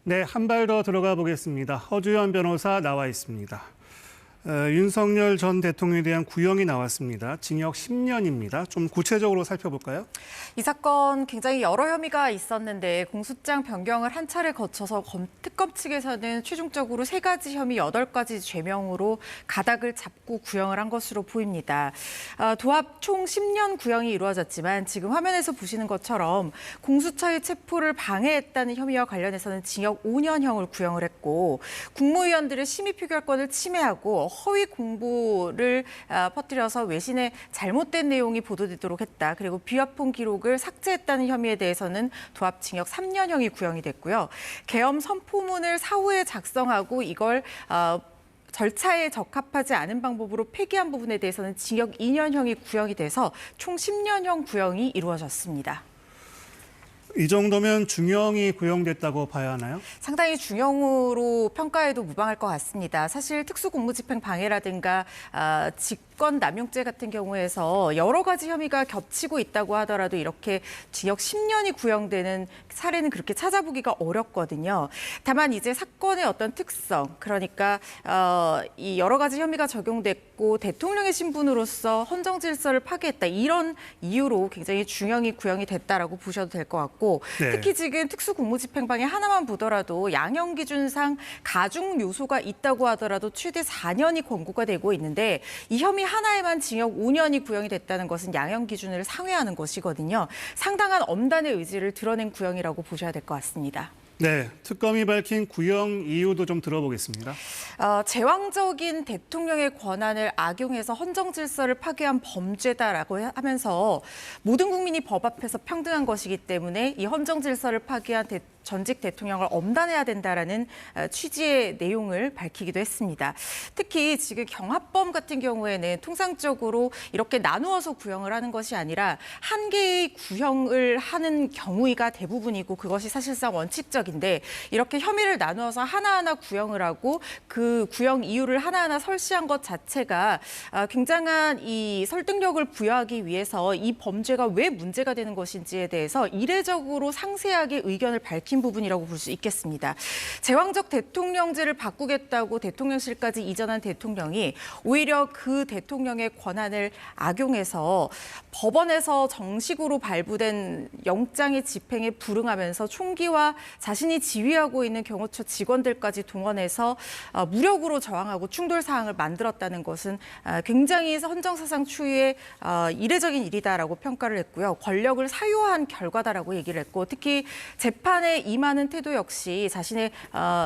네, 한 발 더 들어가 보겠습니다. 허주연 변호사 나와 있습니다. 윤석열 전 대통령에 대한 구형이 나왔습니다. 징역 10년입니다. 좀 구체적으로 살펴볼까요? 이 사건 굉장히 여러 혐의가 있었는데 공소장 변경을 한 차례 거쳐서 특검 측에서는 최종적으로 3가지 혐의 8가지 죄명으로 가닥을 잡고 구형을 한 것으로 보입니다. 도합 총 10년 구형이 이루어졌지만 지금 화면에서 보시는 것처럼 공수처의 체포를 방해했다는 혐의와 관련해서는 징역 5년형을 구형을 했고 국무위원들의 심의 표결권을 침해하고 허위 공보를 퍼뜨려서 외신에 잘못된 내용이 보도되도록 했다. 그리고 비화폰 기록을 삭제했다는 혐의에 대해서는 도합 징역 3년형이 구형이 됐고요. 계엄 선포문을 사후에 작성하고 이걸 절차에 적합하지 않은 방법으로 폐기한 부분에 대해서는 징역 2년형이 구형이 돼서 총 10년형 구형이 이루어졌습니다. 이 정도면 중형이 구형됐다고 봐야 하나요? 상당히 중형으로 평가해도 무방할 것 같습니다. 사실 특수공무집행 방해라든가 직권 남용죄 같은 경우에서 여러 가지 혐의가 겹치고 있다고 하더라도 이렇게 징역 10년이 구형되는 사례는 그렇게 찾아보기가 어렵거든요. 다만 이제 사건의 어떤 특성, 그러니까 이 여러 가지 혐의가 적용됐고 대통령의 신분으로서 헌정 질서를 파괴했다. 이런 이유로 굉장히 중형이 구형이 됐다라고 보셔도 될 것 같고 네. 특히 지금 특수공무집행방해 하나만 보더라도 양형 기준상 가중 요소가 있다고 하더라도 최대 4년이 권고가 되고 있는데 이 혐의 하나에만 징역 5년이 구형이 됐다는 것은 양형 기준을 상회하는 것이거든요. 상당한 엄단의 의지를 드러낸 구형이라고 보셔야 될 것 같습니다. 네, 특검이 밝힌 구형 이유도 좀 들어보겠습니다. 제왕적인 대통령의 권한을 악용해서 헌정 질서를 파괴한 범죄다라고 하면서 모든 국민이 법 앞에서 평등한 것이기 때문에 이 헌정 질서를 파괴한 전직 대통령을 엄단해야 된다라는 취지의 내용을 밝히기도 했습니다. 특히 지금 경합범 같은 경우에는 통상적으로 이렇게 나누어서 구형을 하는 것이 아니라 한 개의 구형을 하는 경우가 대부분이고 그것이 사실상 원칙적인데 이렇게 혐의를 나누어서 하나하나 구형을 하고 그 구형 이유를 하나하나 설시한 것 자체가 굉장한 이 설득력을 부여하기 위해서 이 범죄가 왜 문제가 되는 것인지에 대해서 이례적으로 상세하게 의견을 밝힌 부분이라고 볼 수 있겠습니다. 제왕적 대통령제를 바꾸겠다고 대통령실까지 이전한 대통령이 오히려 그 대통령의 권한을 악용해서 법원에서 정식으로 발부된 영장의 집행에 불응하면서 총기와 자신이 지휘하고 있는 경호처 직원들까지 동원해서 무력으로 저항하고 충돌 사항을 만들었다는 것은 굉장히 헌정사상 추이의 이례적인 일이다라고 평가를 했고요. 권력을 사유화한 결과다라고 얘기를 했고 특히 재판에 임하는 태도 역시 자신의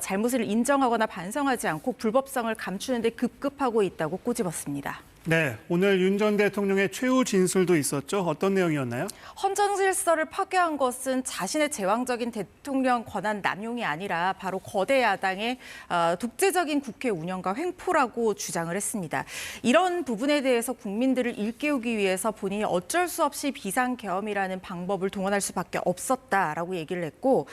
잘못을 인정하거나 반성하지 않고 불법성을 감추는 데 급급하고 있다고 꼬집었습니다. 네, 오늘 윤 전 대통령의 최후 진술도 있었죠. 어떤 내용이었나요? 헌정 질서를 파괴한 것은 자신의 제왕적인 대통령 권한 남용이 아니라 바로 거대 야당의 독재적인 국회 운영과 횡포라고 주장을 했습니다. 이런 부분에 대해서 국민들을 일깨우기 위해서 본인이 어쩔 수 없이 비상계엄이라는 방법을 동원할 수밖에 없었다라고 얘기를 했고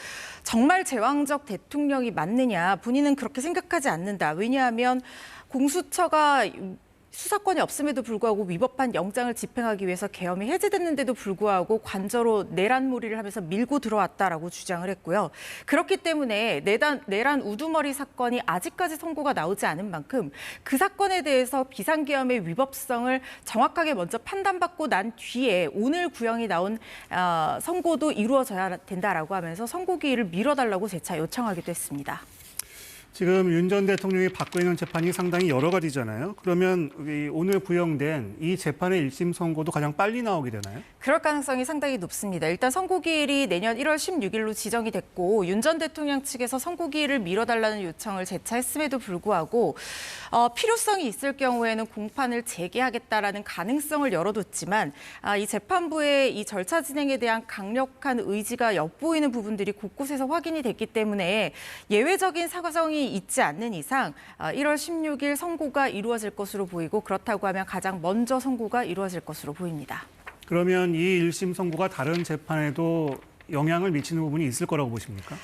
정말 제왕적 대통령이 맞느냐 본인은 그렇게 생각하지 않는다. 왜냐하면 공수처가 수사권이 없음에도 불구하고 위법한 영장을 집행하기 위해서 계엄이 해제됐는데도 불구하고 관저로 내란몰이를 하면서 밀고 들어왔다라고 주장을 했고요. 그렇기 때문에 내란 우두머리 사건이 아직까지 선고가 나오지 않은 만큼 그 사건에 대해서 비상계엄의 위법성을 정확하게 먼저 판단받고 난 뒤에 오늘 구형이 나온 선고도 이루어져야 된다라고 하면서 선고 기일을 미뤄달라고 재차 요청하기도 했습니다. 지금 윤 전 대통령이 받고 있는 재판이 상당히 여러 가지잖아요. 그러면 오늘 구형된 이 재판의 1심 선고도 가장 빨리 나오게 되나요? 그럴 가능성이 상당히 높습니다. 일단 선고기일이 내년 1월 16일로 지정이 됐고 윤 전 대통령 측에서 선고기일을 미뤄달라는 요청을 재차 했음에도 불구하고 필요성이 있을 경우에는 공판을 재개하겠다라는 가능성을 열어뒀지만 이 재판부의 이 절차 진행에 대한 강력한 의지가 엿보이는 부분들이 곳곳에서 확인이 됐기 때문에 예외적인 사과성이 있지 않는 이상 1월 16일 선고가 이루어질 것으로 보이고 그렇다고 하면 가장 먼저 선고가 이루어질 것으로 보입니다. 그러면 이 1심 선고가 다른 재판에도 영향을 미치는 부분이 있을 거라고 보십니까?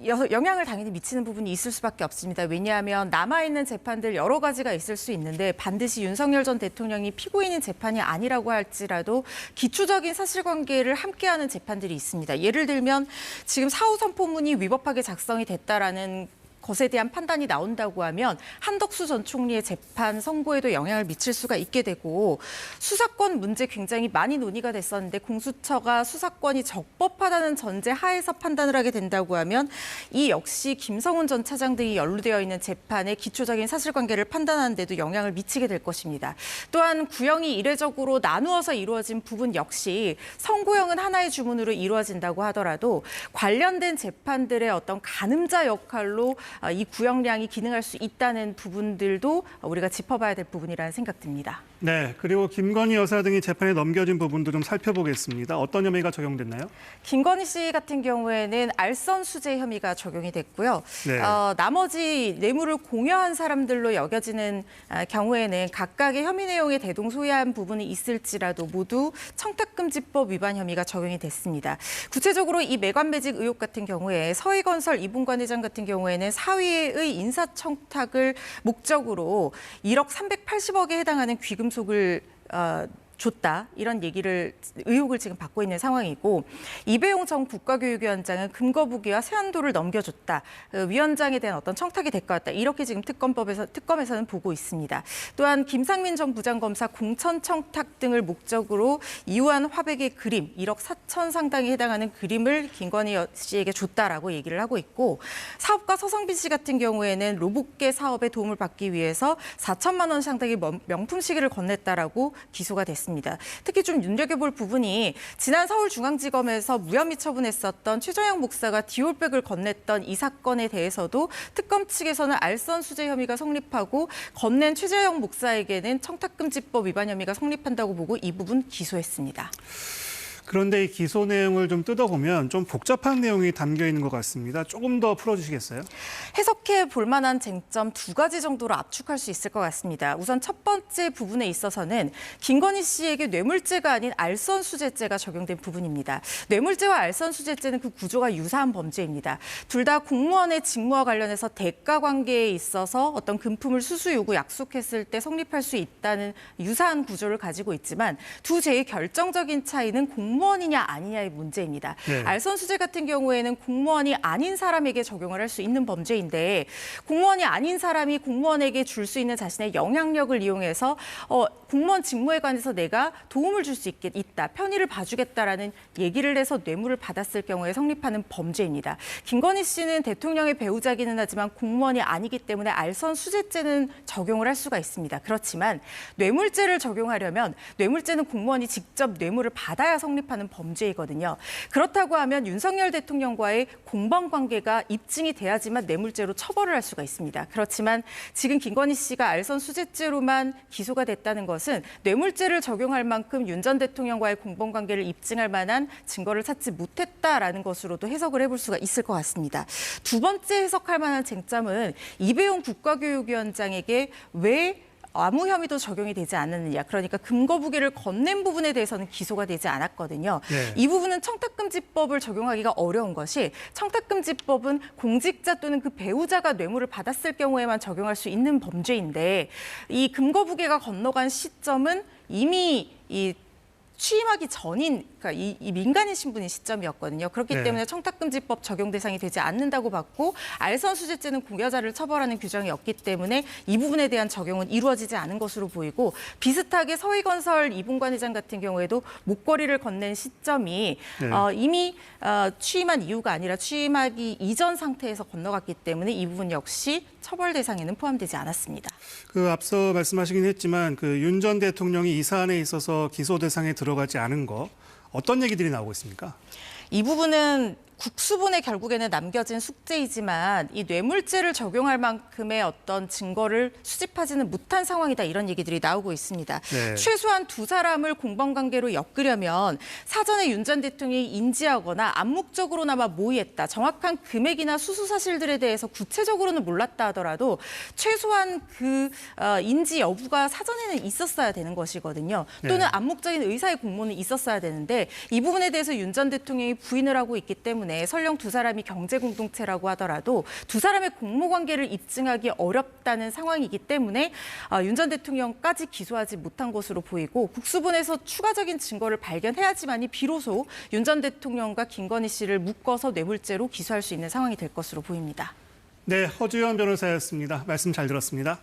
영향을 당연히 미치는 부분이 있을 수밖에 없습니다. 왜냐하면 남아있는 재판들 여러 가지가 있을 수 있는데 반드시 윤석열 전 대통령이 피고인인 재판이 아니라고 할지라도 기초적인 사실관계를 함께하는 재판들이 있습니다. 예를 들면 지금 사후 선포문이 위법하게 작성이 됐다라는 것에 대한 판단이 나온다고 하면 한덕수 전 총리의 재판 선고에도 영향을 미칠 수가 있게 되고 수사권 문제 굉장히 많이 논의가 됐었는데 공수처가 수사권이 적법하다는 전제 하에서 판단을 하게 된다고 하면 이 역시 김성훈 전 차장 등이 연루되어 있는 재판의 기초적인 사실관계를 판단하는 데도 영향을 미치게 될 것입니다. 또한 구형이 이례적으로 나누어서 이루어진 부분 역시 선고형은 하나의 주문으로 이루어진다고 하더라도 관련된 재판들의 어떤 가늠자 역할로 이 구형량이 기능할 수 있다는 부분들도 우리가 짚어봐야 될 부분이라는 생각 듭니다. 네, 그리고 김건희 여사 등이 재판에 넘겨진 부분도 좀 살펴보겠습니다. 어떤 혐의가 적용됐나요? 김건희 씨 같은 경우에는 알선 수재 혐의가 적용이 됐고요. 네. 나머지 뇌물을 공여한 사람들로 여겨지는 경우에는 각각의 혐의 내용에 대동소이한 부분이 있을지라도 모두 청탁금지법 위반 혐의가 적용이 됐습니다. 구체적으로 이 매관매직 의혹 같은 경우에 서희건설 이분관 회장 같은 경우에는 사위의 인사청탁을 목적으로 1억 380억에 해당하는 귀금속을 줬다 이런 의혹을 지금 받고 있는 상황이고 이배용 전 국가교육위원장은 금거부기와 세안도를 넘겨줬다. 위원장에 대한 어떤 청탁이 대가였다. 이렇게 지금 특검에서는 보고 있습니다. 또한 김상민 전 부장검사 공천 청탁 등을 목적으로 이우한 화백의 그림 1억 4천 상당에 해당하는 그림을 김건희 씨에게 줬다라고 얘기를 하고 있고 사업가 서성빈 씨 같은 경우에는 로봇계 사업에 도움을 받기 위해서 4천만 원 상당의 명품 시계를 건넸다라고 기소가 됐습니다. 특히 좀 눈여겨볼 부분이 지난 서울중앙지검에서 무혐의 처분했었던 최저영 목사가 디올백을 건넸던 이 사건에 대해서도 특검 측에서는 알선 수재 혐의가 성립하고 건넨 최저영 목사에게는 청탁금지법 위반 혐의가 성립한다고 보고 이 부분 기소했습니다. 그런데 이 기소 내용을 좀 뜯어보면 좀 복잡한 내용이 담겨 있는 것 같습니다. 조금 더 풀어주시겠어요? 해석해 볼 만한 쟁점 두 가지 정도로 압축할 수 있을 것 같습니다. 우선 첫 번째 부분에 있어서는 김건희 씨에게 뇌물죄가 아닌 알선수재죄가 적용된 부분입니다. 뇌물죄와 알선수재죄는 그 구조가 유사한 범죄입니다. 둘 다 공무원의 직무와 관련해서 대가 관계에 있어서 어떤 금품을 수수 요구 약속했을 때 성립할 수 있다는 유사한 구조를 가지고 있지만 두 죄의 결정적인 차이는 공무원이냐 아니냐의 문제입니다. 네. 알선수재 같은 경우에는 공무원이 아닌 사람에게 적용을 할 수 있는 범죄인데 공무원이 아닌 사람이 공무원에게 줄 수 있는 자신의 영향력을 이용해서 공무원 직무에 관해서 내가 도움을 줄 수 있다, 편의를 봐주겠다라는 얘기를 해서 뇌물을 받았을 경우에 성립하는 범죄입니다. 김건희 씨는 대통령의 배우자기는 하지만 공무원이 아니기 때문에 알선수재죄는 적용을 할 수가 있습니다. 그렇지만 뇌물죄를 적용하려면 뇌물죄는 공무원이 직접 뇌물을 받아야 성립하는 범죄이거든요. 그렇다고 하면 윤석열 대통령과의 공범관계가 입증이 돼야지만 뇌물죄로 처벌을 할 수가 있습니다. 그렇지만 지금 김건희 씨가 알선수재죄로만 기소가 됐다는 것은 뇌물죄를 적용할 만큼 윤 전 대통령과의 공범관계를 입증할 만한 증거를 찾지 못했다라는 것으로도 해석을 해볼 수가 있을 것 같습니다. 두 번째 해석할 만한 쟁점은 이배용 국가교육위원장에게 왜 아무 혐의도 적용이 되지 않았느냐. 그러니까 금거부기를 건넨 부분에 대해서는 기소가 되지 않았거든요. 네. 이 부분은 청탁금지법을 적용하기가 어려운 것이 청탁금지법은 공직자 또는 그 배우자가 뇌물을 받았을 경우에만 적용할 수 있는 범죄인데 이 금거부기가 건너간 시점은 이미 이 취임하기 전인, 그러니까 이 민간인 신분인 시점이었거든요. 그렇기 네. 때문에 청탁금지법 적용 대상이 되지 않는다고 봤고 알선수재죄는 공여자를 처벌하는 규정이 없기 때문에 이 부분에 대한 적용은 이루어지지 않은 것으로 보이고 비슷하게 서희건설 이분관 회장 같은 경우에도 목걸이를 건넨 시점이 네. 이미 취임한 이유가 아니라 취임하기 이전 상태에서 건너갔기 때문에 이 부분 역시 처벌 대상에는 포함되지 않았습니다. 그 앞서 말씀하시긴 했지만 그 윤 전 대통령이 이 사안에 있어서 기소 대상에 들어가지 않은 거 어떤 얘기들이 나오고 있습니까? 이 부분은 국수본에 결국에는 남겨진 숙제이지만 이 뇌물죄를 적용할 만큼의 어떤 증거를 수집하지는 못한 상황이다 이런 얘기들이 나오고 있습니다. 네. 최소한 두 사람을 공범관계로 엮으려면 사전에 윤 전 대통령이 인지하거나 암묵적으로나마 모의했다. 정확한 금액이나 수수 사실들에 대해서 구체적으로는 몰랐다 하더라도 최소한 그 인지 여부가 사전에는 있었어야 되는 것이거든요. 또는 네. 암묵적인 의사의 공모는 있었어야 되는데 이 부분에 대해서 윤 전 대통령이 대통령이 부인을 하고 있기 때문에 설령 두 사람이 경제 공동체라고 하더라도 두 사람의 공모 관계를 입증하기 어렵다는 상황이기 때문에 윤 전 대통령까지 기소하지 못한 것으로 보이고 국수본에서 추가적인 증거를 발견해야지만이 비로소 윤 전 대통령과 김건희 씨를 묶어서 뇌물죄로 기소할 수 있는 상황이 될 것으로 보입니다. 네, 허주연 변호사였습니다. 말씀 잘 들었습니다.